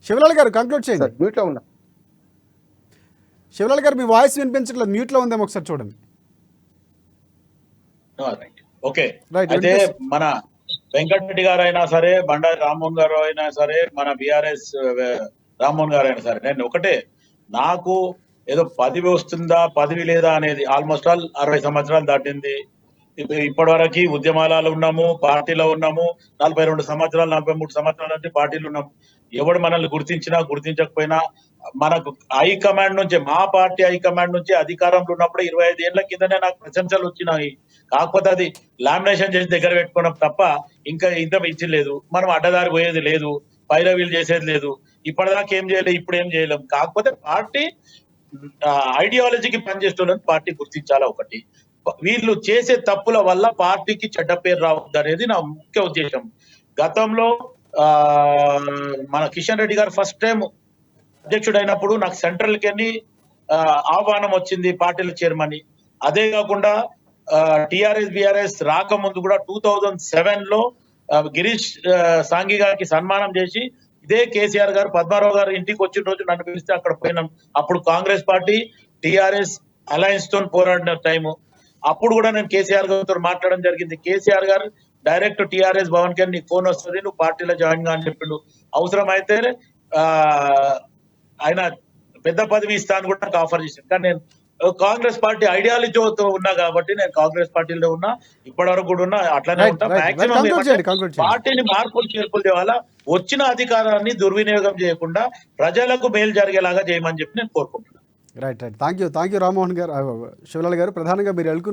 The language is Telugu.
శివలాల్ గారు కంక్లూడ్ చేయండి. సార్ మ్యూట్లో ఉన్నా. శివలాల్ గారు మీ వాయిస్ వినిపించట్లేదు, మ్యూట్లో ఉందేమో ఒకసారి చూడండి. ఓకే, రైట్, అయితే మన వెంకటరెడ్డి గారు అయినా సరే, బండారి రామ్మోహన్ గారు అయినా సరే, మన బిఆర్ఎస్ రామ్మోహన్ గారు అయినా సరే, నేను ఒకటే, నాకు ఏదో పదవి వస్తుందా పదవి లేదా అనేది ఆల్మోస్ట్ ఆల్ 60 సంవత్సరాలు దాటింది. ఇప్పటి వరకు ఉద్యమాలలో ఉన్నాము, పార్టీలో ఉన్నాము. 42 సంవత్సరాలు 43 సంవత్సరాల నుంచి పార్టీలు ఉన్నాము. ఎవడు మనల్ని గుర్తించినా గుర్తించకపోయినా మనకు హైకమాండ్ నుంచి, మా పార్టీ హైకమాండ్ నుంచి అధికారంలో ఉన్నప్పుడు 25 ఏళ్ల కిందనే నాకు ప్రశంసలు వచ్చినాయి. కాకపోతే అది లామినేషన్ చేసి దగ్గర పెట్టుకోవడం తప్ప ఇంకా ఇంత ఇచ్చలేదు. మనం అడ్డదారి పోయేది లేదు, పైరవీలు చేసేది లేదు. ఇప్పటిదాకా ఏం చేయలేదు, ఇప్పుడు ఏం చేయలేం. కాకపోతే పార్టీ ఐడియాలజీకి పనిచేస్తున్న పార్టీ గుర్తించాలా ఒకటి. వీళ్ళు చేసే తప్పుల వల్ల పార్టీకి చెడ్డ పేరు రావద్దు అనేది నా ముఖ్య ఉద్దేశం. గతంలో మన కిషన్ రెడ్డి గారు ఫస్ట్ టైం అధ్యక్షుడు అయినప్పుడు నాకు సెంట్రల్ కి ఆహ్వానం వచ్చింది పార్టీల చైర్మన్. అదే కాకుండా టిఆర్ఎస్ బిఆర్ఎస్ రాకముందు కూడా 2007 లో గిరీష్ సాంఘి గారికి సన్మానం చేసి ఇదే కేసీఆర్ గారు పద్మారావు గారు ఇంటికి వచ్చిన రోజు నన్ను పిలిస్తే అక్కడ పోయినాం. అప్పుడు కాంగ్రెస్ పార్టీ టిఆర్ఎస్ అలయన్స్ తో పోరాడిన టైము. అప్పుడు కూడా నేను కేసీఆర్ గారితో మాట్లాడడం జరిగింది. కేసీఆర్ గారు డైరెక్ట్ టిఆర్ఎస్ భవన్ కి నీకు ఫోన్ వస్తుంది, నువ్వు పార్టీలో జాయిన్ గా అని చెప్పిండు. అవసరం అయితే ఆయన పెద్ద పదవి ఇస్తాను కూడా నాకు ఆఫర్ చేసింది. కానీ నేను కాంగ్రెస్ పార్టీ ఐడియాలజీతో ఉన్నా కాబట్టి నేను కాంగ్రెస్ పార్టీలో ఉన్నా, ఇప్పటి వరకు కూడా ఉన్నా, అట్లానే ఉంటా. మాక్సిమం పార్టీని మార్పులు చేర్పులు చేయాలా, వచ్చిన అధికారాన్ని దుర్వినియోగం చేయకుండా ప్రజలకు మేలు జరిగేలాగా చేయమని చెప్పి నేను కోరుకుంటున్నాను. Right right thank you Rammohan గారు, శివలాల్ గారు. ప్రధానంగా మీరు